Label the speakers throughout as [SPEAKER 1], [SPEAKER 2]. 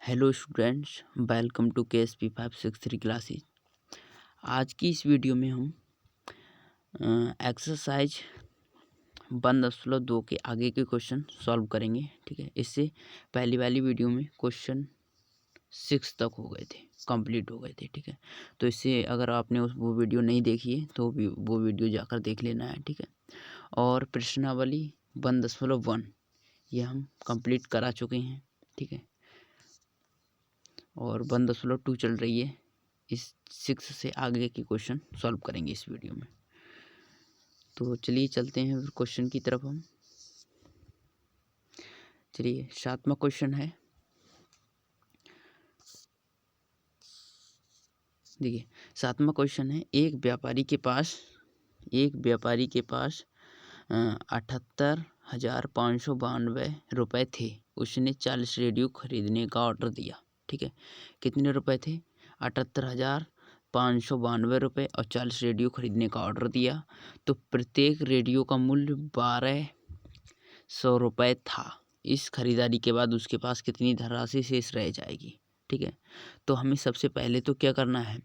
[SPEAKER 1] Hello students, welcome to KSP 563 classes. आज की इस वीडियो में हम एक्सरसाइज 1.2 के आगे के क्वेश्चन सॉल्व करेंगे। ठीक है, इससे पहली वाली वीडियो में क्वेश्चन 6 तक हो गए थे, कंप्लीट हो गए थे। ठीक है, तो इससे अगर आपने वो वीडियो नहीं देखी है तो वो वीडियो जाकर देख लेना है। ठीक है, और प्रश्नावली 1.1 ये हम कंप्लीट करा चुके हैं। ठीक है, और 1.2 चल रही है। इस 6 से आगे के क्वेश्चन सॉल्व करेंगे इस वीडियो में। तो चलिए चलते हैं क्वेश्चन की तरफ हम। चलिए 7वां क्वेश्चन है। देखिए 7वां क्वेश्चन है, एक व्यापारी के पास 78,592 रुपये थे। उसने 40 रेडियो खरीदने का ऑर्डर दिया। ठीक है, कितने रुपए थे? 78,592 रुपये और 40 रेडियो खरीदने का ऑर्डर दिया। तो प्रत्येक रेडियो का मूल्य 1,200 रुपये था। इस खरीदारी के बाद उसके पास कितनी धनराशि शेष रह जाएगी? ठीक है, तो हमें सबसे पहले तो क्या करना है,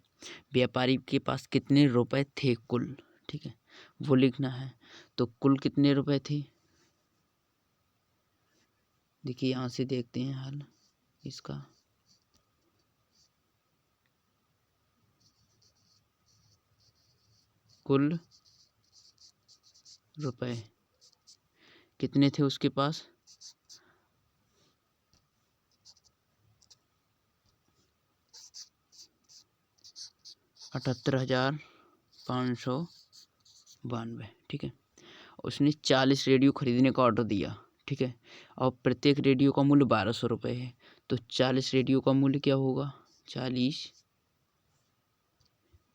[SPEAKER 1] व्यापारी के पास कितने रुपए थे कुल। ठीक है, वो लिखना है। तो कुल कितने रुपए थे? देखिए यहाँ से देखते हैं हल इसका। कुल रुपए कितने थे उसके पास? 78,592। ठीक है, उसने 40 रेडियो खरीदने का ऑर्डर दिया। ठीक है, और प्रत्येक रेडियो का मूल्य 1,200 रुपये है। तो 40 रेडियो का मूल्य क्या होगा? 40,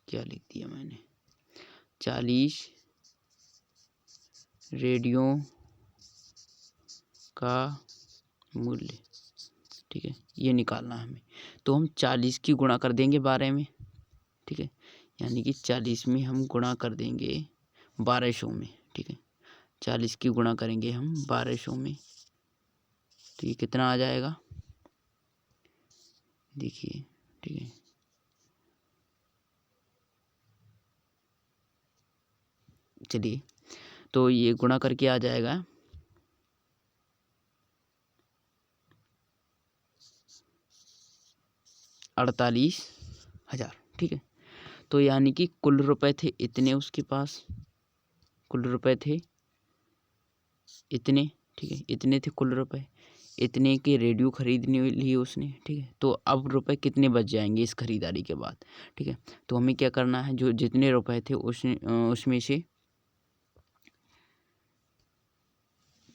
[SPEAKER 1] क्या लिख दिया मैंने, 40 रेडियो का मूल्य। ठीक है, ये निकालना है हमें। तो हम 40 की गुणा कर देंगे 12 में। ठीक है, यानी कि 40 में हम गुणा कर देंगे 1,200 में। ठीक है, 40 की गुणा करेंगे हम 1,200 में, तो ये कितना आ जाएगा? देखिए, ठीक है, चलिए तो ये गुणा करके आ जाएगा 48,000। ठीक है, तो यानी कि कुल रुपए थे इतने उसके पास, कुल रुपए थे इतने। ठीक है, इतने थे कुल रुपए, इतने के रेडियो खरीदने लिए उसने। ठीक है, तो अब रुपए कितने बच जाएंगे इस खरीदारी के बाद? ठीक है, तो हमें क्या करना है, जो जितने रुपए थे उसमें से,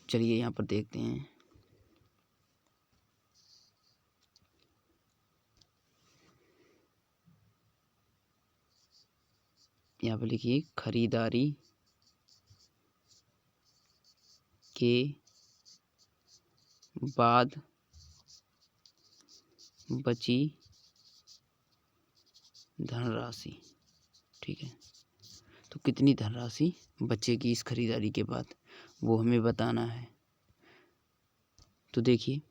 [SPEAKER 1] चलिए यहाँ पर देखते हैं। यहाँ पर लिखिए, खरीदारी के बाद बची धनराशि। ठीक है, तो कितनी धनराशि बचेगी इस खरीदारी के बाद, वो हमें बताना है। तो देखिए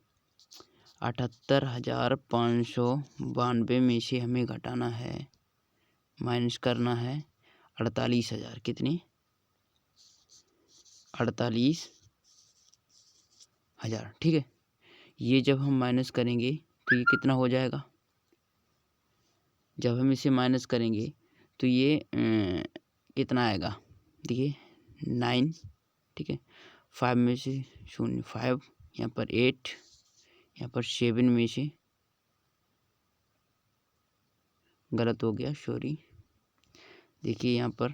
[SPEAKER 1] 78,592 में से हमें घटाना है, माइनस करना है 48,000। कितने? 48,000। ठीक है, ये जब हम माइनस करेंगे तो ये कितना हो जाएगा? जब हम इसे माइनस करेंगे तो ये कितना आएगा? देखिए 9। ठीक है, 5 में से 0, 5, यहाँ पर 8, यहाँ पर 7 में से, गलत हो गया, सॉरी। देखिए यहाँ पर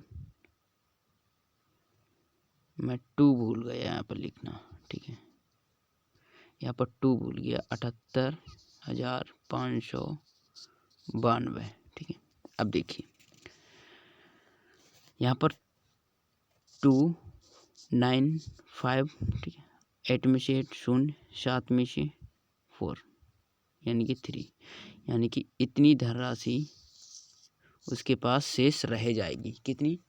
[SPEAKER 1] मैं 2 भूल गया यहाँ पर लिखना। ठीक है, यहाँ पर 2 भूल गया, 78,592। ठीक है, अब देखिए यहाँ पर 2, 9, 5। ठीक है, 8 में से 8, 0, 7 में से 4, यानी कि 3, यानी कि इतनी धनराशि उसके पास शेष रह जाएगी। कितनी?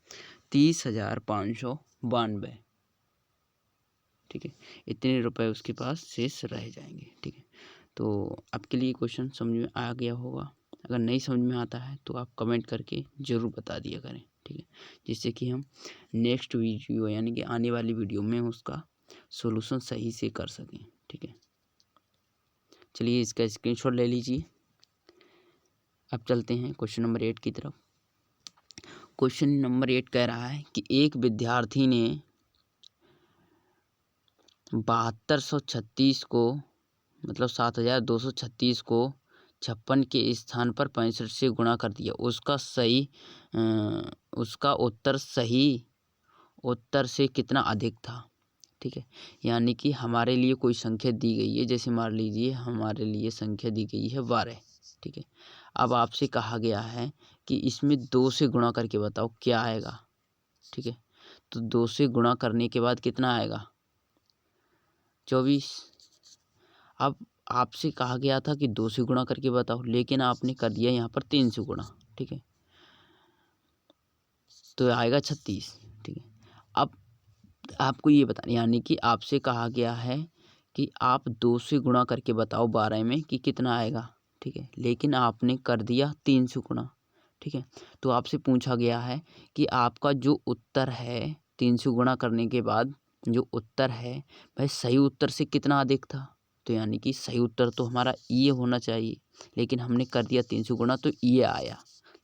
[SPEAKER 1] 30,592। ठीक है, इतने रुपए उसके पास शेष रह जाएंगे। ठीक है, तो आपके लिए क्वेश्चन समझ में आ गया होगा। अगर नहीं समझ में आता है तो आप कमेंट करके ज़रूर बता दिया करें, ठीक है, जिससे कि हम नेक्स्ट वीडियो यानी कि आने वाली वीडियो में उसका सॉल्यूशन सही से कर सकें, ठीक है। चलिए इसका स्क्रीनशॉट ले लीजिए। अब चलते हैं क्वेश्चन नंबर 8 की तरफ। क्वेश्चन नंबर 8 कह रहा है कि एक विद्यार्थी ने 7236 को मतलब 7236 को 56 के स्थान पर 65 से गुणा कर दिया। उसका उत्तर सही उत्तर से कितना अधिक था, ठीक है। यानी कि हमारे लिए कोई संख्या दी गई है, जैसे मान लीजिए हमारे लिए संख्या दी गई है 12, ठीक है। अब आपसे कहा गया है कि इसमें 2 से गुणा करके बताओ क्या आएगा, ठीक है। तो 2 से गुणा करने के बाद कितना आएगा, 24। अब आपसे कहा गया था कि 2 से गुणा करके बताओ, लेकिन आपने कर दिया यहाँ पर 3 से गुणा, ठीक है, तो आएगा 36, ठीक है। अब आपको ये बताना, यानी कि आपसे कहा गया है कि आप 2 से गुणा करके बताओ 12 में कि कितना आएगा, ठीक है, लेकिन आपने कर दिया 3 से गुणा, ठीक है। तो आपसे पूछा गया है कि आपका जो उत्तर है 3 से गुणा करने के बाद जो उत्तर है वह सही उत्तर से कितना अधिक था। तो यानी कि सही उत्तर तो हमारा ये होना चाहिए, लेकिन हमने कर दिया 3 से गुणा तो ये आया,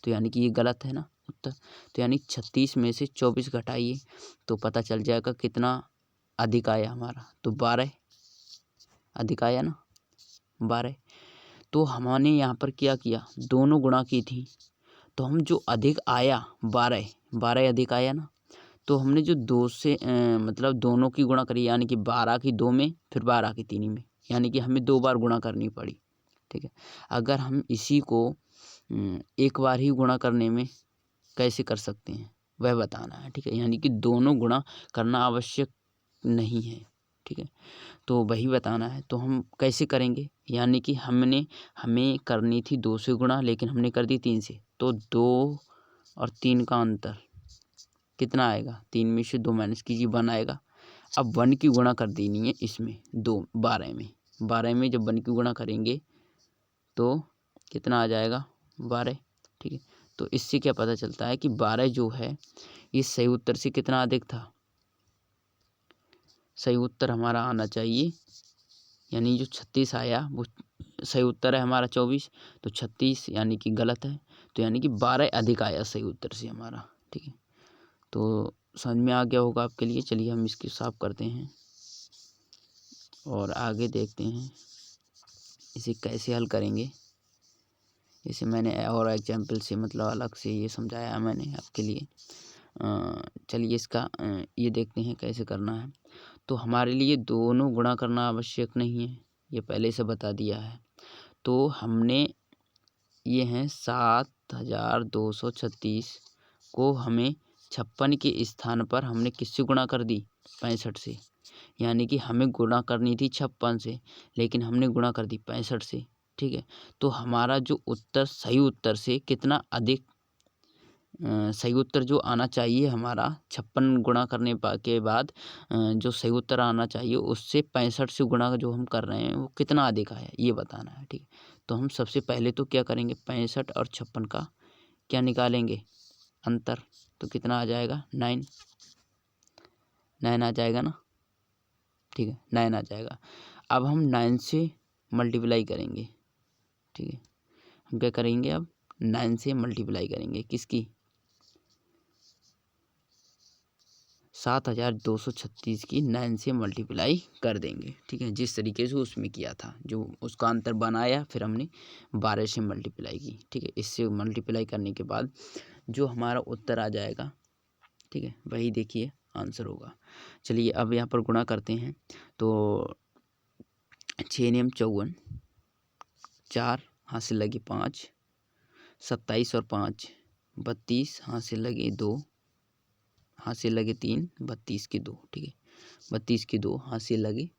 [SPEAKER 1] तो यानी कि ये गलत है ना उत्तर। तो यानी 36 में से 24 घटाइए तो पता चल जाएगा कितना अधिक आया हमारा, तो 12 अधिक आया ना, 12। तो हमने यहाँ पर क्या किया, दोनों गुणा की थी, तो हम जो अधिक आया 12 अधिक आया ना, तो हमने जो 2 से मतलब दोनों की गुणा करी, यानी कि 12 की 2 में फिर 12 की 3 में, यानी कि हमें 2 बार गुणा करनी पड़ी, ठीक है। अगर हम इसी को एक बार ही गुणा करने में कैसे कर सकते हैं वह बताना है, ठीक है। यानी कि दोनों गुणा करना आवश्यक नहीं है, ठीक है, तो वही बताना है। तो हम कैसे करेंगे, यानी कि हमें करनी थी 2 से गुणा, लेकिन हमने कर दी 3 से, तो 2 और 3 का अंतर कितना आएगा, 3 में से 2 माइनस कीजिए 1 आएगा। अब 1 की गुणा कर देनी है इसमें 12 में जब 1 की गुणा करेंगे तो कितना आ जाएगा 12, ठीक है। तो इससे क्या पता चलता है कि 12 जो है ये सही उत्तर से कितना अधिक था। सही उत्तर हमारा आना चाहिए, यानी जो 36 आया वो सही उत्तर है हमारा 24, तो 36 यानी कि गलत है, तो यानी कि 12 अधिक आया सही उत्तर से हमारा, ठीक है। तो समझ में आ गया होगा आपके लिए। चलिए हम इसकी साफ करते हैं और आगे देखते हैं इसे कैसे हल करेंगे। जैसे मैंने और एग्जाम्पल से मतलब अलग से ये समझाया मैंने आपके लिए। चलिए इसका ये देखते हैं कैसे करना है। तो हमारे लिए दोनों गुणा करना आवश्यक नहीं है, ये पहले से बता दिया है। तो हमने ये हैं 7236 को हमें 56 के स्थान पर हमने किससे गुणा कर दी, 65 से। यानी कि हमें गुणा करनी थी 56 से, लेकिन हमने गुणा कर दी 65 से, ठीक है। तो हमारा जो उत्तर सही उत्तर से कितना अधिक सही उत्तर जो आना चाहिए हमारा 56 गुणा करने के बाद जो सही उत्तर आना चाहिए उससे 65 से गुणा जो हम कर रहे हैं वो कितना अधिक आया ये बताना है, ठीक है। तो हम सबसे पहले तो क्या करेंगे, 65 और 56 का क्या निकालेंगे अंतर, तो कितना आ जाएगा 9 आ जाएगा ना, ठीक है, 9 आ जाएगा। अब हम 9 से मल्टीप्लाई करेंगे, ठीक है। हम क्या करेंगे, अब 9 से मल्टीप्लाई करेंगे किसकी, 7236 की 9 से मल्टीप्लाई कर देंगे, ठीक है। जिस तरीके से उसमें किया था, जो उसका अंतर बनाया फिर हमने 12 से मल्टीप्लाई की, ठीक है। इससे मल्टीप्लाई करने के बाद जो हमारा उत्तर आ जाएगा, ठीक है, वही देखिए आंसर होगा। चलिए अब यहाँ पर गुणा करते हैं। तो 6 नियम 54, 4 हाथ से लगे 5, 27 और 5 32, हाथ से लगे 2, हाथ से लगे 3, 32 के 2, ठीक है, 32 के 2 हाथ से लगे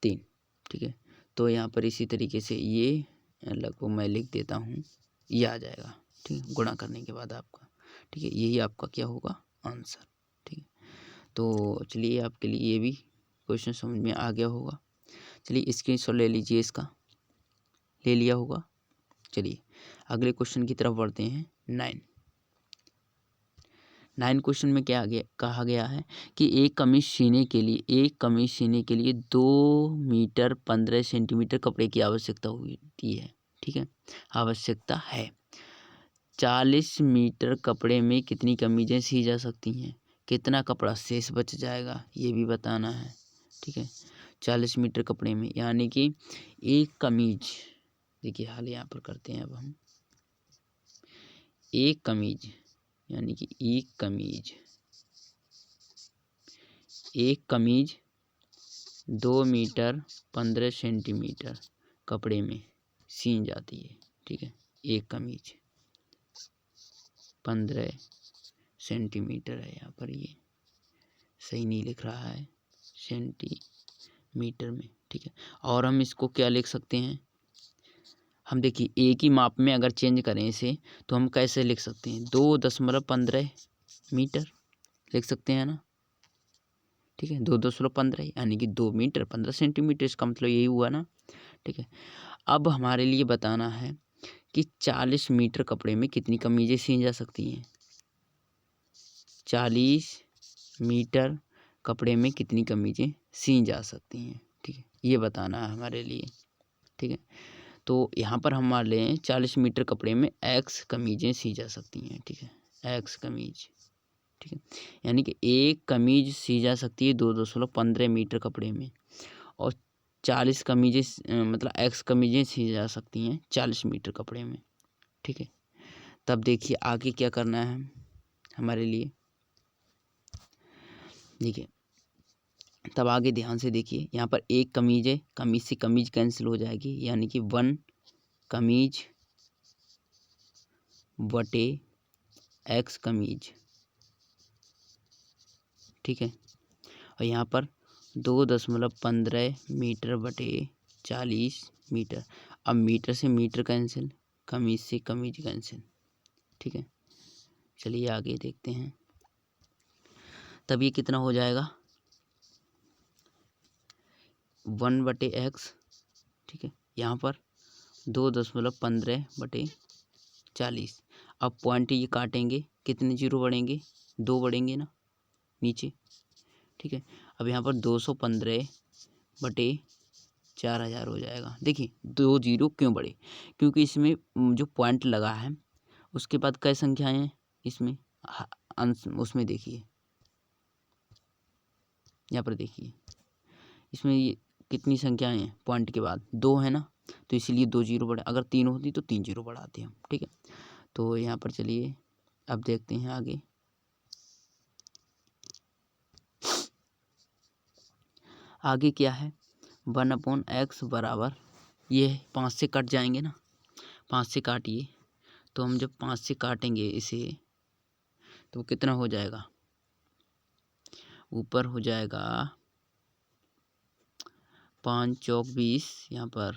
[SPEAKER 1] 3, ठीक है। तो यहाँ पर इसी तरीके से ये लगभग मैं लिख देता हूँ, ये आ जाएगा, ठीक है, गुणा करने के बाद आपका, ठीक है, यही आपका क्या होगा आंसर, ठीक है। तो चलिए आपके लिए ये भी क्वेश्चन समझ में आ गया होगा। चलिए स्क्रीनशॉट ले लीजिए इसका। ले लिया होगा। चलिए अगले क्वेश्चन की तरफ बढ़ते हैं। 9 क्वेश्चन में क्या कहा गया है कि एक कमीज सीने के लिए 2 मीटर 15 सेंटीमीटर कपड़े की आवश्यकता होती है। ठीक है, आवश्यकता है। 40 मीटर कपड़े में कितनी कमीजें सी जा सकती हैं, कितना कपड़ा शेष बच जाएगा ये भी बताना है। ठीक है, 40 मीटर कपड़े में यानी कि एक कमीज, देखिए हाल यहाँ पर करते हैं अब हम। एक कमीज यानी कि एक कमीज 2 मीटर 15 सेंटीमीटर कपड़े में सीन जाती है। ठीक है, एक कमीज 15 सेंटीमीटर है, यहाँ पर ये सही नहीं लिख रहा है, सेंटीमीटर में। ठीक है, और हम इसको क्या लिख सकते हैं, हम देखिए एक ही माप में अगर चेंज करें इसे तो हम कैसे लिख सकते हैं, 2.15 मीटर लिख सकते हैं ना। ठीक है, 2.15 यानी कि 2 मीटर 15 सेंटीमीटर, इसका मतलब यही हुआ ना। ठीक है, अब हमारे लिए बताना है कि 40 मीटर कपड़े में कितनी कमीजें सी जा सकती हैं। 40 मीटर कपड़े में कितनी कमीजें सी जा सकती हैं। ठीक है, ये बताना है हमारे लिए। ठीक है, तो यहाँ पर हम मान लें 40 मीटर कपड़े में एक्स कमीजें सी जा सकती हैं। ठीक है, एक्स कमीज। ठीक है, यानी कि एक कमीज सी जा सकती है 2.15 मीटर कपड़े में, और 40 कमीजें मतलब एक्स कमीजें सी जा सकती हैं 40 मीटर कपड़े में। ठीक है, तब देखिए आगे क्या करना है हमारे लिए। देखिए तब आगे ध्यान से देखिए, यहाँ पर एक कमीज है, कमीज से कमीज कैंसिल हो जाएगी, यानी कि 1 कमीज बटे एक्स कमीज। ठीक है, और यहाँ पर 2.15 मीटर बटे 40 मीटर। अब मीटर से मीटर कैंसिल, कमीज से कमीज कैंसिल। ठीक है, चलिए आगे देखते हैं। तब ये कितना हो जाएगा, 1 बटे एक्स। ठीक है, यहाँ पर 2.15 बटे 40। अब पॉइंट ये काटेंगे, कितने जीरो बढ़ेंगे, 2 बढ़ेंगे ना नीचे। ठीक है, अब यहाँ पर 215 बटे 4000 हो जाएगा। देखिए 2 जीरो क्यों बढ़े, क्योंकि इसमें जो पॉइंट लगा है उसके बाद कई संख्याएं हैं इसमें, अंश उसमें देखिए, यहाँ पर देखिए इसमें ये कितनी संख्याएं हैं, पॉइंट के बाद 2 है ना, तो इसलिए 2 जीरो बढ़े। अगर 3 होती तो 3 जीरो बढ़ाते हम। ठीक है, तो यहाँ पर चलिए अब देखते हैं आगे। आगे क्या है, 1/x बराबर, ये 5 से कट जाएंगे ना, 5 से काटिए, तो हम जब 5 से काटेंगे इसे तो कितना हो जाएगा, ऊपर हो जाएगा 5 चौक 20, यहाँ पर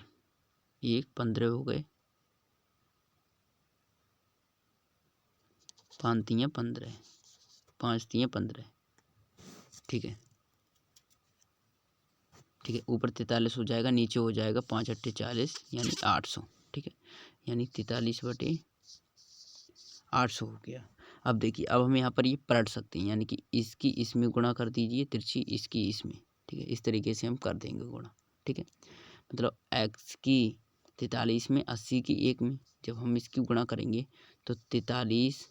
[SPEAKER 1] 1 15 हो गए, 5 3 15, 5 3 15। ठीक है, ठीक है, ऊपर 43 हो जाएगा, नीचे हो जाएगा 5 8 40 यानी 800। ठीक है, यानी 43 बटे 800 हो गया। अब देखिए अब हम यहाँ पर ये पलट सकते हैं, यानी कि इसकी इसमें गुणा कर दीजिए, तिरछी इसकी इसमें। ठीक है, इस तरीके से हम कर देंगे गुणा। ठीक है, मतलब एक्स की 43 में, 80 की 1 में, जब हम इसकी गुणा करेंगे तो 43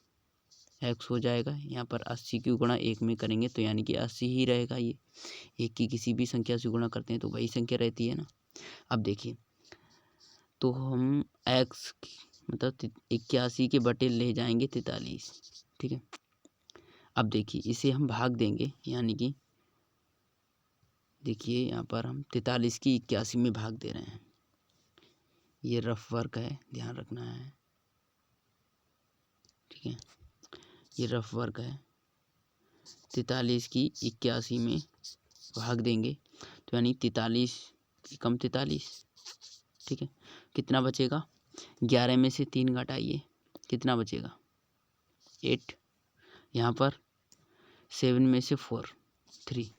[SPEAKER 1] एक्स हो जाएगा। यहाँ पर 80 की गुणा 1 में करेंगे तो यानी कि 80 ही रहेगा। ये एक की किसी भी संख्या से गुणा करते हैं तो वही संख्या रहती है ना। अब देखिए तो हम एक्स मतलब 81 के बटे ले जाएंगे 43। ठीक है, अब देखिए इसे हम भाग देंगे, यानी कि देखिए यहाँ पर हम 43 की 81 में भाग दे रहे हैं। ये रफ वर्क है, ध्यान रखना है। ठीक है, ये रफ वर्क है, 43 की 81 में भाग देंगे तो यानी 43 की कम 43। ठीक है, कितना बचेगा, 11 में से 3 घटाइए, कितना बचेगा 8। यहाँ पर 7 में से 4 3।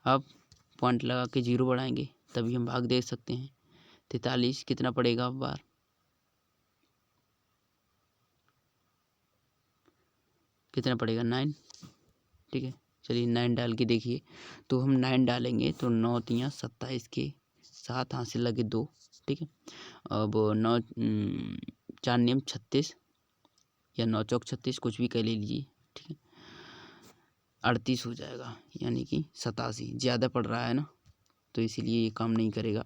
[SPEAKER 1] अब पॉइंट लगा के 0 बढ़ाएंगे तभी हम भाग दे सकते हैं। 43 कितना पड़ेगा बार, कितना पड़ेगा 9, ठीक है। चलिए 9 डाल के देखिए, तो हम 9 डालेंगे तो 9 तियाँ 27 के 7 हाथ से लगे 2, ठीक है। अब 9 4 नियम 36 या 9 चौक 36 कुछ भी कह ले लीजिए, ठीक है। 38 हो जाएगा, यानी कि 87 ज़्यादा पड़ रहा है ना, तो इसीलिए ये काम नहीं करेगा।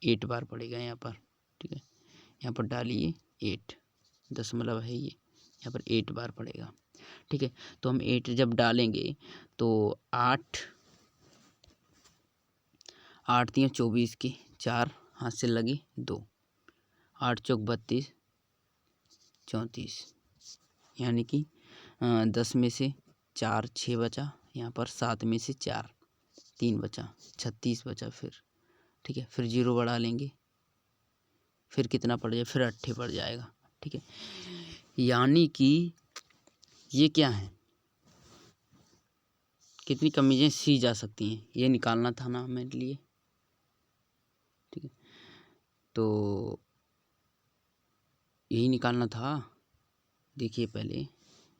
[SPEAKER 1] 8 बार पड़ेगा यहाँ पर, ठीक है। यहाँ पर डालिए 8, दशमलव है ये, यहाँ पर 8 बार पड़ेगा, ठीक है। तो हम 8 जब डालेंगे तो 8 तियाँ 24 के 4 हाथ से लगी 2, 8 चौक 32 34, यानी कि 10 में से 4 6 बचा, यहाँ पर 7 में से 4 3 बचा, 36 बचा फिर, ठीक है। फिर 0 बढ़ा लेंगे, फिर कितना पड़ जाए, फिर 8 पड़ जाएगा, ठीक है। यानी कि ये क्या है, कितनी कमीजें सी जा सकती हैं, ये निकालना था ना मेरे लिए, ठीक है। तो यही निकालना था। देखिए पहले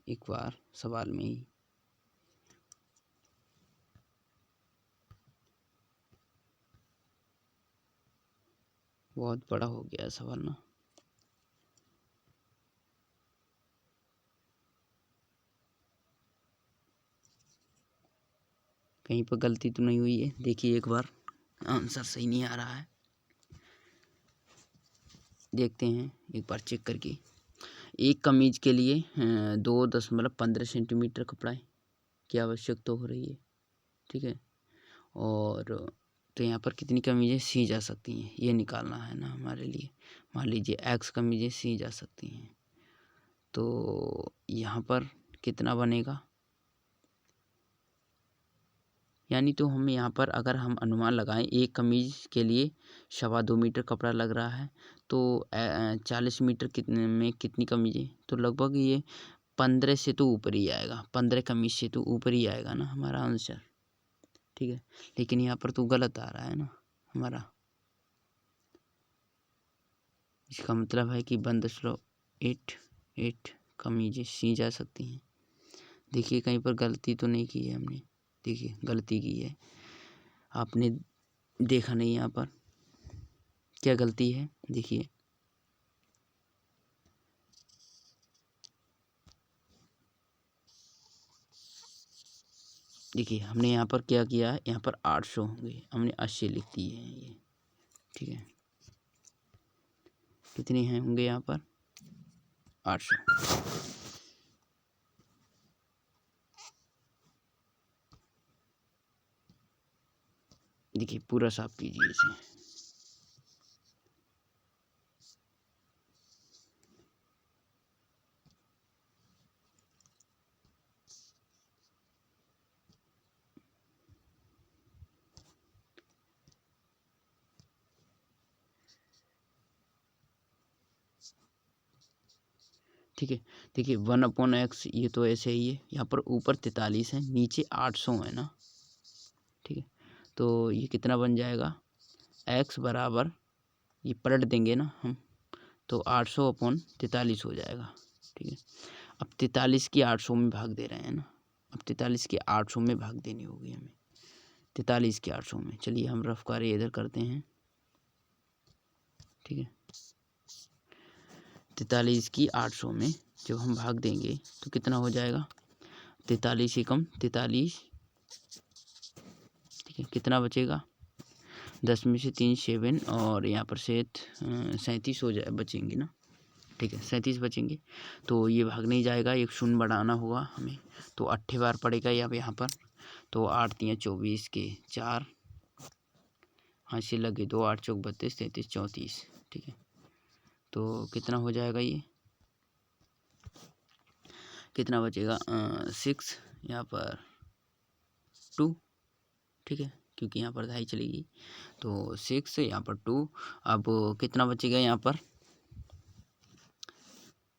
[SPEAKER 1] एक बार सवाल में ही, बहुत बड़ा हो गया सवाल ना, कहीं पर गलती तो नहीं हुई है। देखिए एक बार आंसर सही नहीं आ रहा है, देखते हैं एक बार चेक करके। एक कमीज के लिए 2.15 सेंटीमीटर कपड़ा की आवश्यकता हो रही है, ठीक है। और तो यहाँ पर कितनी कमीजें सी जा सकती हैं, ये निकालना है ना हमारे लिए। मान लीजिए x कमीजें सी जा सकती हैं, तो यहाँ पर कितना बनेगा, यानी तो हमें यहाँ पर अगर हम अनुमान लगाएं एक कमीज के लिए 2.25 मीटर कपड़ा लग रहा है, तो 40 मीटर कितने में कितनी कमीजें, तो लगभग ये 15 से तो ऊपर ही आएगा, 15 कमीज से तो ऊपर ही आएगा ना हमारा आंसर, ठीक है। लेकिन यहाँ पर तो गलत आ रहा है ना हमारा, इसका मतलब है कि 1.8 कमीजें सी जा सकती हैं। देखिए कहीं पर गलती तो नहीं की है हमने, देखिए गलती की है आपने, देखा नहीं यहाँ पर क्या गलती है, देखिए देखिए हमने यहाँ पर क्या किया है, यहाँ पर 800 होंगे, हमने 80 लिख दिए हैं ये, ठीक है। कितने हैं होंगे यहाँ पर 800, देखिए पूरा साफ कीजिए इसे, ठीक है। देखिए 1/x ये तो ऐसे ही है, यहाँ पर ऊपर 43 है, नीचे 800 है ना, ठीक है। तो ये कितना बन जाएगा, x बराबर, ये पलट देंगे ना हम, तो 800/43 हो जाएगा, ठीक है। अब 43 की 800 में भाग दे रहे हैं ना, अब 43 की 800 में भाग देनी होगी हमें, 43 की 800 में। चलिए हम रफ कार्य इधर करते हैं, ठीक है। 43 की 800 में जब हम भाग देंगे तो कितना हो जाएगा, 43 से कम 43, ठीक है। कितना बचेगा, 10 में से 3 7, और यहाँ पर से 37 हो जाए बचेंगे ना, ठीक है। 37 बचेंगे, तो ये भाग नहीं जाएगा, एक शून्य बढ़ाना होगा हमें, तो 8 बार पड़ेगा यहाँ पर, तो 8 तियाँ 24 के 4 हाथ से लगे 2, 8 चौक 32 33 34, ठीक है। तो कितना हो जाएगा, ये कितना बचेगा, 6 यहाँ पर 2, ठीक है, क्योंकि यहाँ पर धाई चलेगी, तो 6 यहाँ पर 2, अब कितना बचेगा यहाँ पर,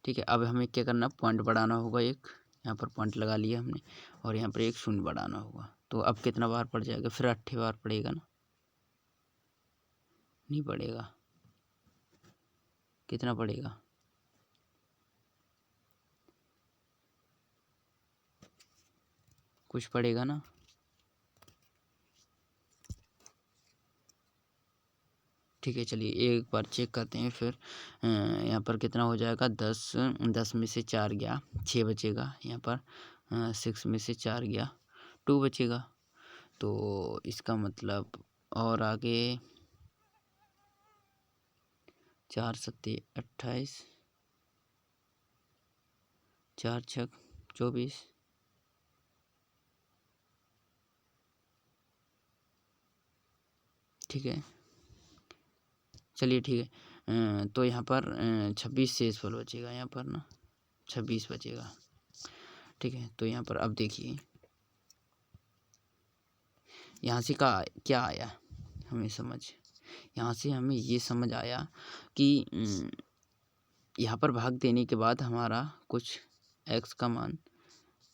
[SPEAKER 1] ठीक है। अब हमें क्या करना, पॉइंट बढ़ाना होगा, एक यहाँ पर पॉइंट लगा लिया हमने, और यहाँ पर एक शून्य बढ़ाना होगा, तो अब कितना बार पड़ जाएगा, फिर 8 बार पड़ेगा ना, नहीं पड़ेगा, कितना पड़ेगा, कुछ पड़ेगा ना। ठीक है, चलिए एक बार चेक करते हैं फिर। यहाँ पर कितना हो जाएगा, 10, 10 में से 4 गया 6 बचेगा। यहाँ पर 6 में से 4 गया 2 बचेगा। तो इसका मतलब और आगे 4 सत्ते 28, 4 छक 24, ठीक है। चलिए ठीक है, तो यहाँ पर 26 शेषफल बचेगा, यहाँ पर ना 26 बचेगा। ठीक है, तो यहाँ पर अब देखिए यहाँ से का क्या आया हमें समझ, यहाँ से हमें ये समझ आया कि यहाँ पर भाग देने के बाद हमारा कुछ x का मान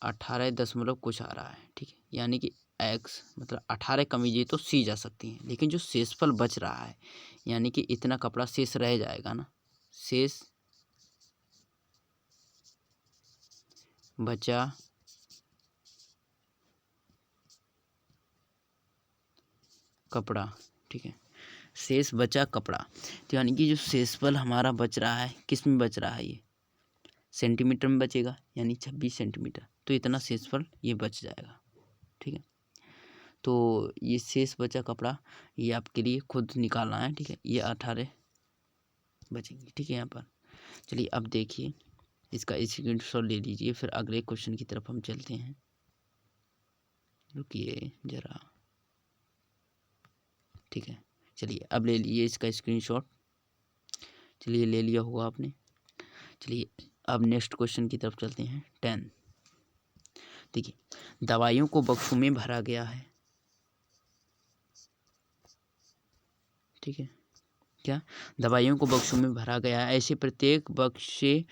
[SPEAKER 1] 18 कुछ आ रहा है। ठीक है, यानी कि x मतलब 18 कमीजें तो सी जा सकती हैं, लेकिन जो शेषफल बच रहा है यानी कि इतना कपड़ा शेष रह जाएगा ना, शेष बचा कपड़ा। ठीक है, शेष बचा कपड़ा, तो यानी कि जो शेषफल हमारा बच रहा है किस में बच रहा है, ये सेंटीमीटर में बचेगा, यानी 26 सेंटीमीटर। तो इतना शेषफल ये बच जाएगा। ठीक है, तो ये शेष बचा कपड़ा ये आपके लिए खुद निकालना है। ठीक है, ये 18 बचेंगे। ठीक है, यहाँ पर चलिए अब देखिए इसका स्क्रीनशॉट ले लीजिए, फिर अगले क्वेश्चन की तरफ हम चलते हैं। रुकिए ज़रा। ठीक है, चलिए अब ले लीजिए इसका स्क्रीनशॉट। चलिए ले लिया होगा आपने। चलिए अब नेक्स्ट क्वेश्चन की तरफ चलते हैं। 10 देखिए, दवाइयों को बक्सों में भरा गया है। ठीक है, क्या दवाइयों को बक्सों में भरा गया है, ऐसे प्रत्येक बक्से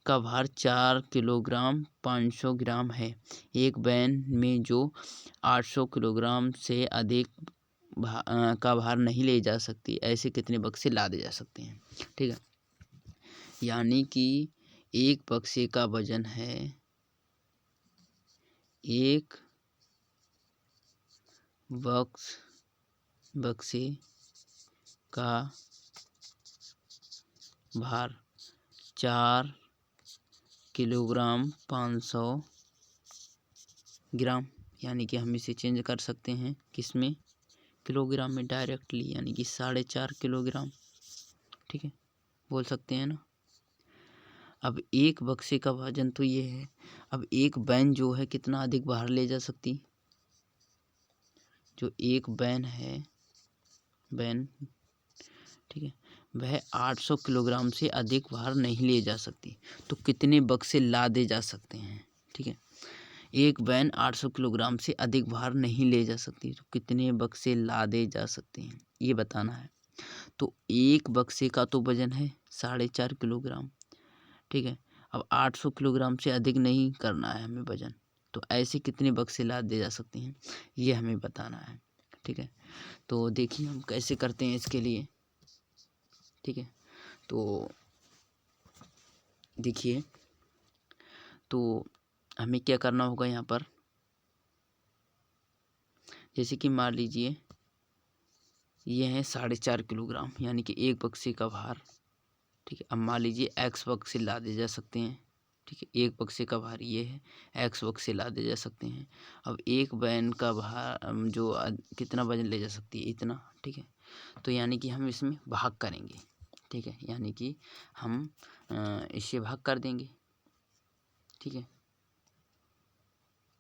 [SPEAKER 1] का भार 4 किलोग्राम 500 ग्राम है। एक वैन में जो 800 किलोग्राम से अधिक का भार नहीं ले जा सकती, ऐसे कितने बक्से लादे जा सकते हैं। ठीक है, यानी कि एक बक्से का वजन है, एक बक्से का भार 4 किलोग्राम 500 ग्राम, यानी कि हम इसे चेंज कर सकते हैं किस में, किलोग्राम में डायरेक्टली, यानी कि 4.5 किलोग्राम। ठीक है, बोल सकते हैं ना। अब एक बक्से का वजन तो ये है, अब एक वैन जो है कितना अधिक भार ले जा सकती, जो एक वैन है वैन, ठीक है, वह 800 किलोग्राम से अधिक भार नहीं ले जा सकती, तो कितने बक्से लादे जा सकते हैं। ठीक है, एक वैन 800 किलोग्राम से अधिक भार नहीं ले जा सकती, तो कितने बक्से लादे जा सकते हैं ये बताना है। तो एक बक्से का तो वजन है 4.5 किलोग्राम। ठीक है, अब 800 किलोग्राम से अधिक नहीं करना है हमें वजन, तो ऐसे कितने बक्से लादे जा सकते हैं ये हमें बताना है। ठीक है, तो देखिए हम कैसे करते हैं इसके लिए। ठीक है, तो देखिए, तो हमें क्या करना होगा यहाँ पर, जैसे कि मान लीजिए ये है 4.5 किलोग्राम, यानी कि एक बक्से का भार। ठीक है, अब मान लीजिए x बक्से लादे जा सकते हैं। ठीक है, एक बक्से का भार ये है, x बक्से लादे जा सकते हैं। अब एक वैन का भार जो कितना वजन ले जा सकती है, इतना। ठीक है, तो यानी कि हम इसमें भाग करेंगे। ठीक है, यानी कि हम इससे भाग कर देंगे। ठीक है,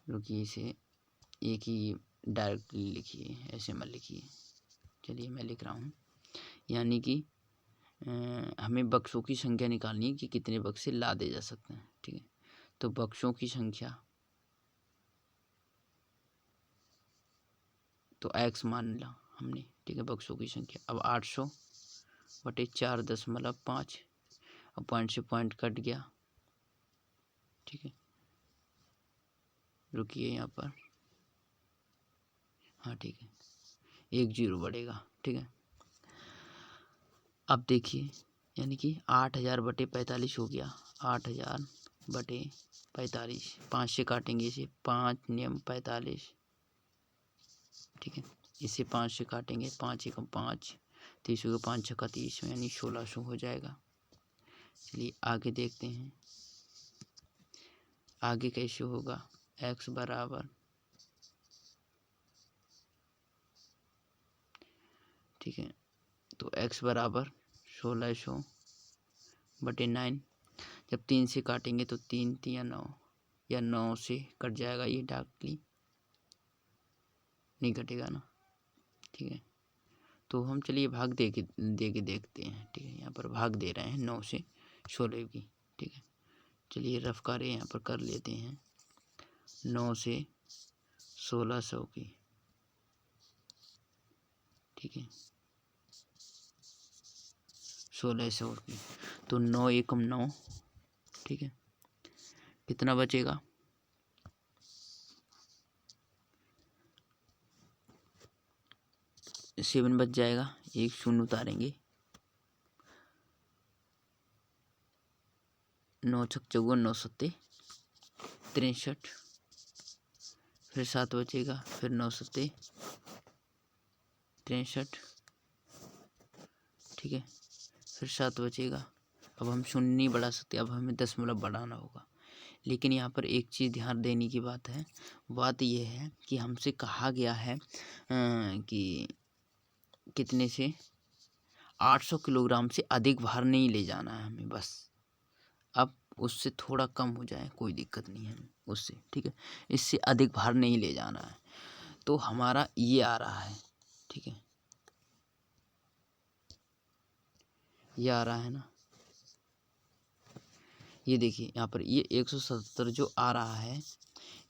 [SPEAKER 1] रुकिए इसे एक ही डायरेक्टली लिखिए, ऐसे मत लिखिए। चलिए मैं लिख रहा हूँ, यानी कि हमें बक्सों की संख्या निकालनी है कि कितने बक्से लादे जा सकते हैं। ठीक है, तो बक्सों की संख्या तो x मान ला हमने। ठीक है, बक्सों की संख्या अब 800/4.5, अब पॉइंट से पॉइंट कट गया। ठीक है, रुकिए यहाँ पर, हाँ ठीक है, 1 0 बढ़ेगा। ठीक है, अब देखिए, यानी कि 8,000 बटे 45 हो गया। 8,000 बटे 45, 5 से काटेंगे इसे, 5 नियम 45, ठीक है। इसे 5 से काटेंगे, 5 एकम 5, 30 हो गया, 5 छक्का 30, यानी 1600 हो जाएगा। चलिए आगे देखते हैं आगे कैसे होगा। x बराबर, ठीक है, तो x बराबर 1600 बटे 9, जब 3 से काटेंगे तो 3 3 9, या 9 से कट जाएगा, ये डार्कली नहीं कटेगा ना, ठीक है। तो हम चलिए भाग दे के देखते हैं, ठीक है। यहाँ पर भाग दे रहे हैं 9 से 16 की, ठीक है। चलिए रफ कार्य यहाँ पर कर लेते हैं, 9 से 1600 की, ठीक है, 1600 की, तो 9 एकम 9, ठीक है। कितना बचेगा, 7 बच जाएगा, एक शून्य उतारेंगे, 9 छक चौवन, 9 सत्ते 63, फिर 7 बचेगा, फिर 9 सत्ते 63, ठीक है, फिर 7 बचेगा। अब हम शून्य नहीं बढ़ा सकते, अब हमें दशमलव बढ़ाना होगा। लेकिन यहाँ पर एक चीज़ ध्यान देने की बात है, बात यह है कि हमसे कहा गया है कि कितने से 800 किलोग्राम से अधिक भार नहीं ले जाना है हमें, बस। अब उससे थोड़ा कम हो जाए कोई दिक्कत नहीं है उससे, ठीक है। इससे अधिक भार नहीं ले जाना है, तो हमारा ये आ रहा है, ठीक है, ये आ रहा है ना, ये देखिए यहाँ पर ये 177 जो आ रहा है,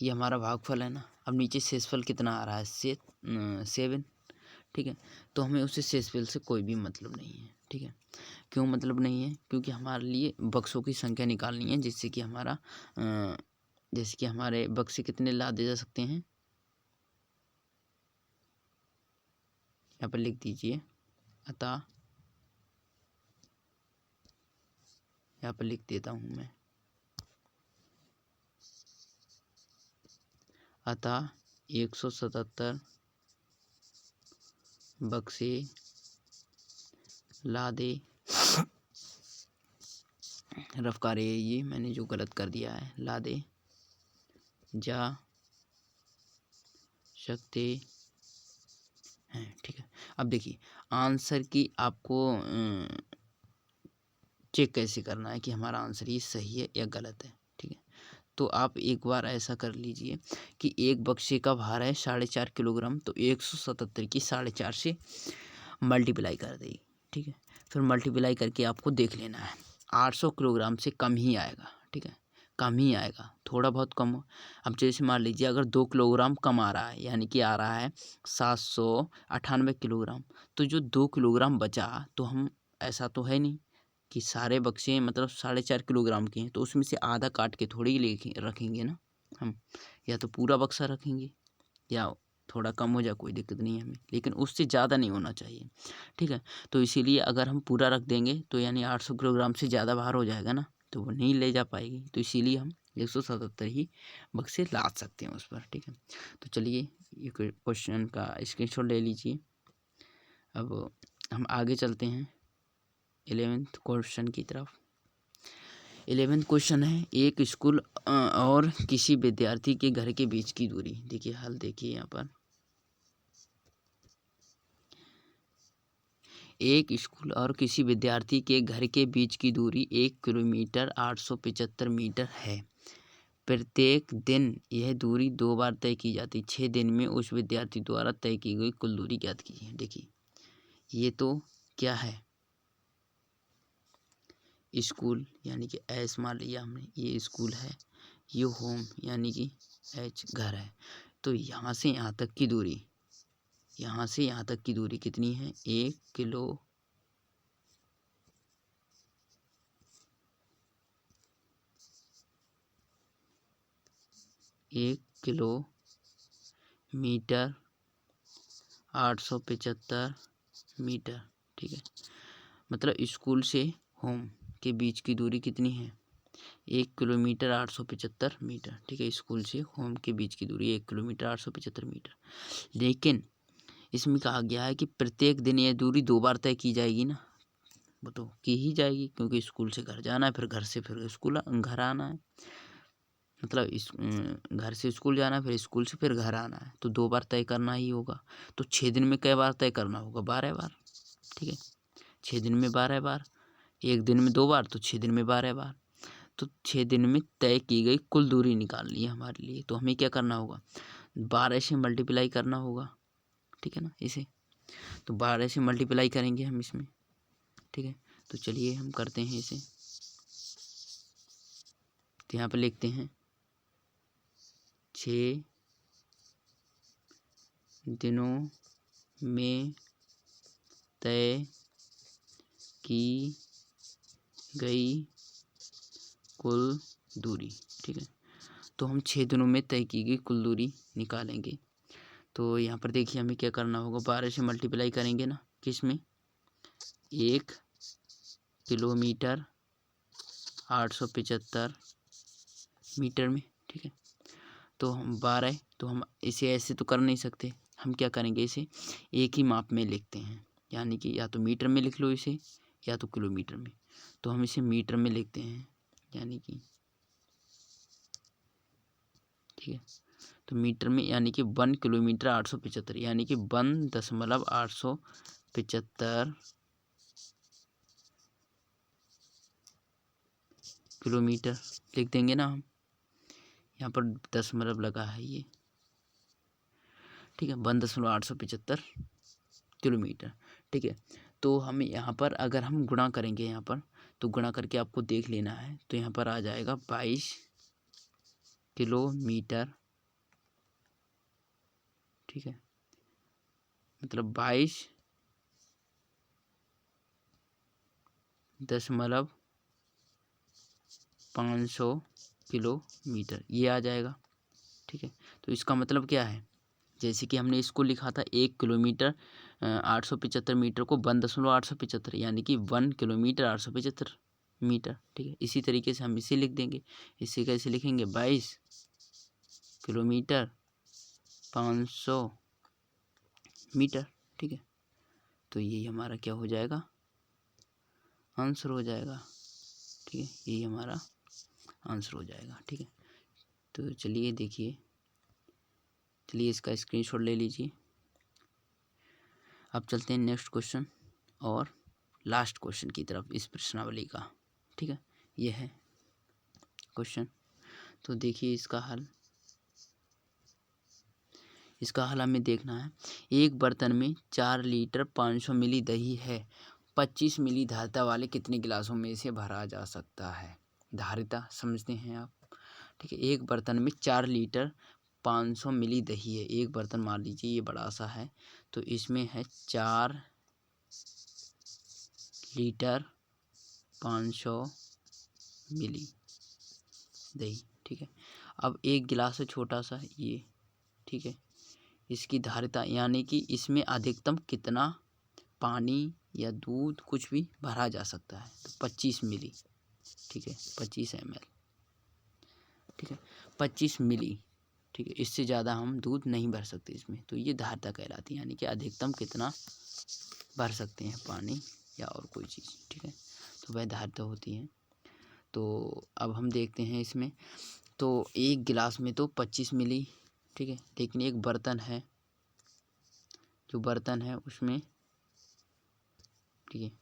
[SPEAKER 1] ये हमारा भागफल है ना। अब नीचे शेषफल कितना आ रहा है, 7, ठीक है। तो हमें उससे शेषफल से कोई भी मतलब नहीं है, ठीक है। क्यों मतलब नहीं है, क्योंकि हमारे लिए बक्सों की संख्या निकालनी है, जिससे कि हमारा जैसे कि हमारे बक्से कितने लादे जा सकते हैं, यहाँ पर लिख दीजिए, अतः यहाँ पर लिख देता हूँ मैं, अतः 177 बक्से लादे, रफ कार्य ये मैंने जो गलत कर दिया है, लादे जा सकते हैं, ठीक है। अब देखिए आंसर की आपको चेक कैसे करना है कि हमारा आंसर ये सही है या गलत है, ठीक है। तो आप एक बार ऐसा कर लीजिए कि एक बक्से का भार है 4.5 किलोग्राम, तो 177 की 4.5 से मल्टीप्लाई कर देगी, ठीक है। फिर मल्टीप्लाई करके आपको देख लेना है, 800 किलोग्राम से कम ही आएगा, ठीक है, कम ही आएगा, थोड़ा बहुत कम हो। अब जैसे मान लीजिए अगर 2 किलोग्राम कम आ रहा है, यानी कि आ रहा है 798 किलोग्राम, तो जो 2 किलोग्राम बचा, तो हम, ऐसा तो है नहीं कि सारे बक्से मतलब 4.5 किलोग्राम के हैं, तो उसमें से आधा काट के थोड़ी लेके रखेंगे ना हम, या तो पूरा बक्सा रखेंगे, या थोड़ा कम हो जाए कोई दिक्कत नहीं है हमें, लेकिन उससे ज़्यादा नहीं होना चाहिए, ठीक है। तो इसीलिए अगर हम पूरा रख देंगे तो यानी 800 किलोग्राम से ज़्यादा भार हो जाएगा ना, तो वो नहीं ले जा पाएगी, तो इसीलिए हम 177 ही बक्से लाद सकते हैं उस पर, ठीक है। तो चलिए ये क्वेश्चन का स्क्रीनशॉट ले लीजिए। अब हम आगे चलते हैं 11th क्वेश्चन की तरफ। 11th क्वेश्चन है, एक स्कूल और किसी विद्यार्थी के घर के बीच की दूरी। देखिए हल देखिए यहाँ पर, एक स्कूल और किसी विद्यार्थी के घर के बीच की दूरी 1 किलोमीटर 875 मीटर है। प्रत्येक दिन यह दूरी 2 बार तय की जाती है। 6 दिन में उस विद्यार्थी द्वारा तय की गई कुल दूरी ज्ञात कीजिए। देखिए ये तो क्या है, स्कूल यानी कि एस मान लिया हमने, ये स्कूल है, ये होम यानी कि एच घर है। तो यहाँ से यहाँ तक की दूरी, यहाँ से यहाँ तक की दूरी कितनी है, 1 किलोमीटर 875 मीटर, ठीक है। मतलब स्कूल से होम के बीच की दूरी कितनी है? 1 किलोमीटर 875 मीटर। ठीक है, स्कूल से होम के बीच की दूरी 1 किलोमीटर 875 मीटर। लेकिन इसमें कहा गया है कि प्रत्येक दिन यह दूरी 2 बार तय की जाएगी ना। वो तो की ही जाएगी, क्योंकि स्कूल से घर जाना है, फिर घर से फिर स्कूल घर आना है। मतलब इस घर से स्कूल जाना है, फिर स्कूल से फिर घर आना है, तो 2 बार तय करना ही होगा। तो 6 दिन में कई बार तय करना होगा? 12 बार। ठीक है, 6 दिन में 12 बार। 1 दिन में 2 बार, तो 6 दिन में 12 बार। तो 6 दिन में तय की गई कुल दूरी निकालनी है हमारे लिए। तो हमें क्या करना होगा? 12 से मल्टीप्लाई करना होगा। ठीक है ना, इसे तो 12 से मल्टीप्लाई करेंगे हम इसमें। ठीक है, तो चलिए हम करते हैं इसे। तो यहाँ पर लिखते हैं 6 दिनों में तय की गई कुल दूरी। ठीक है, तो हम 6 दिनों में तय की गई कुल दूरी निकालेंगे। तो यहाँ पर देखिए हमें क्या करना होगा? 12 से मल्टीप्लाई करेंगे ना, किस में? 1 किलोमीटर 875 मीटर में। ठीक है, तो हम 12, तो हम इसे ऐसे तो कर नहीं सकते। हम क्या करेंगे? इसे एक ही माप में लिखते हैं, यानी कि या तो मीटर में लिख लो इसे, या तो किलोमीटर में। तो हम इसे मीटर में लिखते हैं, यानी कि ठीक है, तो मीटर में यानी कि 1 किलोमीटर 875, यानी कि 1.875 किलोमीटर लिख देंगे ना हम। यहाँ पर दशमलव लगा है ये। ठीक है, 1.875 किलोमीटर। ठीक है, तो हम यहाँ पर अगर हम गुणा करेंगे यहाँ पर, तो गुणा करके आपको देख लेना है। तो यहाँ पर आ जाएगा 22 किलोमीटर। ठीक है, मतलब 22.500 किलोमीटर ये आ जाएगा। ठीक है, तो इसका मतलब क्या है? जैसे कि हमने इसको लिखा था 1 किलोमीटर 875 मीटर को 1.875, यानी कि 1 किलोमीटर 875 मीटर। ठीक है, इसी तरीके से हम इसे लिख देंगे। इसे कैसे लिखेंगे? 22 किलोमीटर 500 मीटर। ठीक है, तो यही हमारा क्या हो जाएगा? आंसर हो जाएगा। ठीक है, यही हमारा आंसर हो जाएगा। ठीक है, तो चलिए देखिए, चलिए इसका स्क्रीनशॉट ले लीजिए। अब चलते हैं नेक्स्ट क्वेश्चन और लास्ट क्वेश्चन की तरफ इस प्रश्नावली का। ठीक है, ये है क्वेश्चन। तो देखिए इसका हल हमें देखना है। एक बर्तन में 4 लीटर 500 मिली दही है। 25 मिली धारिता वाले कितने गिलासों में इसे भरा जा सकता है? धारिता समझते हैं आप? ठीक है, एक बर्तन में 4 लीटर 500 मिली दही है। एक बर्तन मान लीजिए ये बड़ा सा है, तो इसमें है 4 लीटर 500 मिली दही। ठीक है, अब एक गिलास है छोटा सा ये। ठीक है, इसकी धारिता यानी कि इसमें अधिकतम कितना पानी या दूध कुछ भी भरा जा सकता है? तो 25 मिली। ठीक है, 25 ml। ठीक है, 25 मिली। ठीक है, इससे ज़्यादा हम दूध नहीं भर सकते इसमें। तो ये धारिता कहलाती है, यानी कि अधिकतम कितना भर सकते हैं पानी या और कोई चीज़। ठीक है, तो वह धारिता होती है। तो अब हम देखते हैं इसमें, तो एक गिलास में तो 25 मिली। ठीक है, लेकिन एक बर्तन है, जो बर्तन है उसमें, ठीक है,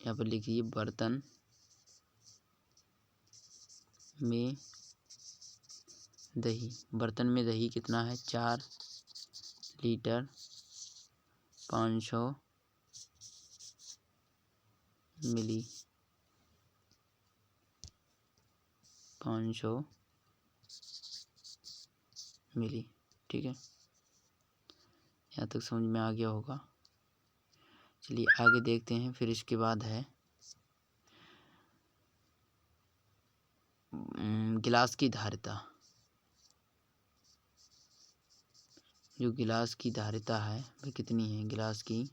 [SPEAKER 1] यहाँ पर लिखिए बर्तन में दही। बर्तन में दही कितना है? 4 लीटर 500 मिली 500 मिली। ठीक है, यहाँ तक समझ में आ गया होगा। चलिए आगे देखते हैं। फिर इसके बाद है गिलास की धारिता। जो गिलास की धारिता है वह कितनी है? गिलास की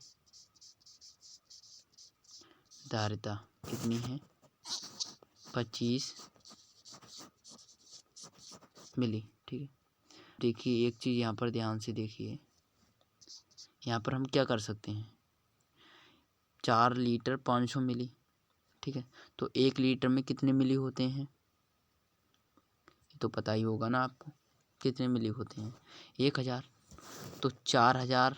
[SPEAKER 1] धारिता कितनी है 25 मिली। ठीक है, देखिए एक चीज़ यहाँ पर ध्यान से देखिए, यहाँ पर हम क्या कर सकते हैं 4 लीटर 500 मिली। ठीक है, तो 1 लीटर में कितने मिली होते हैं ये तो पता ही होगा ना आपको, कितने मिली होते हैं 1000। तो 4000,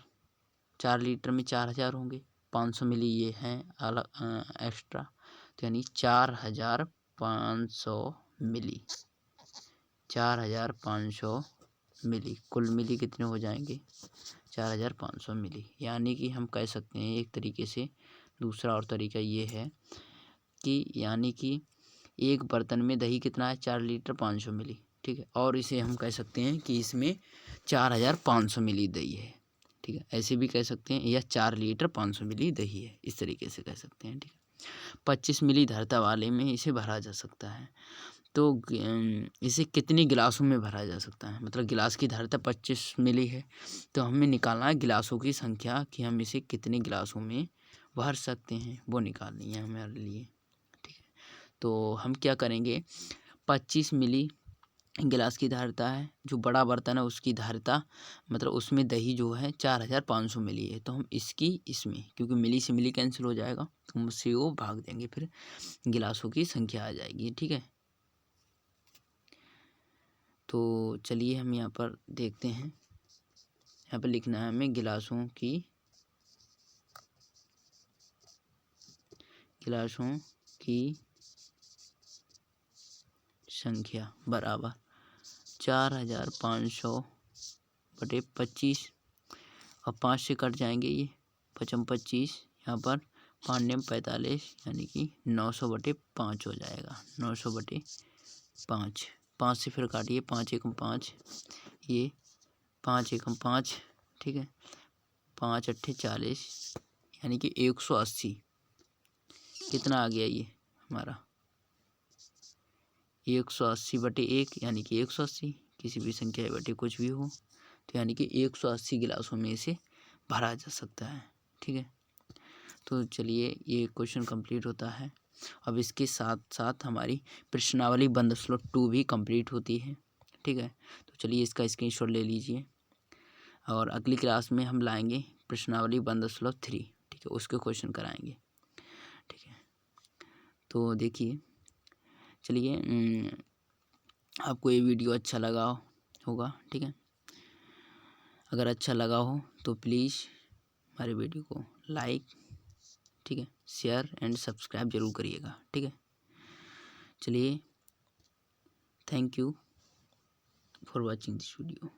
[SPEAKER 1] 4 लीटर में 4000 होंगे, 500 मिली ये हैं अलग एक्स्ट्रा, तो यानी 4500 मिली, 4500 मिली। कुल मिली कितने हो जाएंगे 4500 मिली। यानी कि हम कह सकते हैं एक तरीके से, दूसरा और तरीका ये है कि यानी कि एक बर्तन में दही कितना है 4 लीटर 500 मिली। ठीक है, और इसे हम कह सकते हैं कि इसमें 4500 मिली दही है। ठीक है, ऐसे भी कह सकते हैं, या 4 लीटर 500 मिली दही है, इस तरीके से कह सकते हैं। ठीक है, 25 मिली धारिता वाले में इसे भरा जा सकता है। तो इसे कितने गिलासों में भरा जा सकता है, मतलब गिलास की धारिता 25 मिली है, तो हमें निकालना है गिलासों की संख्या कि हम इसे कितने गिलासों में भर सकते हैं, वो निकालनी है हमारे लिए। ठीक है, तो हम क्या करेंगे 25 मिली गिलास की धारिता है, जो बड़ा बर्तन है उसकी धारिता मतलब उसमें दही जो है 4500 मिली है, तो हम इसकी इसमें, क्योंकि मिली से मिली कैंसिल हो जाएगा, तो हम उससे वो भाग देंगे, फिर गिलासों की संख्या आ जाएगी। ठीक है, तो चलिए हम यहाँ पर देखते हैं, यहाँ पर लिखना है हमें गिलासों की संख्या बराबर 4500 बटे 25, और 5 से कट जाएंगे ये 25, यहाँ पर 5 45, यानी कि 900 बटे 5 हो जाएगा, 900 बटे 5। 5 से फिर काटिए, 5 एकम 5, ये 5 एकम 5। ठीक है, 5 अट्ठे 40, यानी कि 180। कितना आ गया ये हमारा 180 बटे 1, यानी कि 180, किसी भी संख्या बटे कुछ भी हो, तो यानी कि 180 गिलासों में इसे भरा जा सकता है। ठीक है, तो चलिए ये क्वेश्चन कंप्लीट होता है। अब इसके साथ साथ हमारी प्रश्नावली बंद स्लॉट 2 भी कंप्लीट होती है। ठीक है, तो चलिए इसका स्क्रीनशॉट ले लीजिए, और अगली क्लास में हम लाएंगे प्रश्नावली बंद स्लॉट 3। ठीक है, उसके क्वेश्चन कराएंगे। ठीक है, तो देखिए चलिए आपको ये वीडियो अच्छा लगा होगा। ठीक है, अगर अच्छा लगा हो तो प्लीज़ हमारे वीडियो को लाइक, ठीक है, शेयर एंड सब्सक्राइब ज़रूर करिएगा। ठीक है, चलिए thank you for watching this video.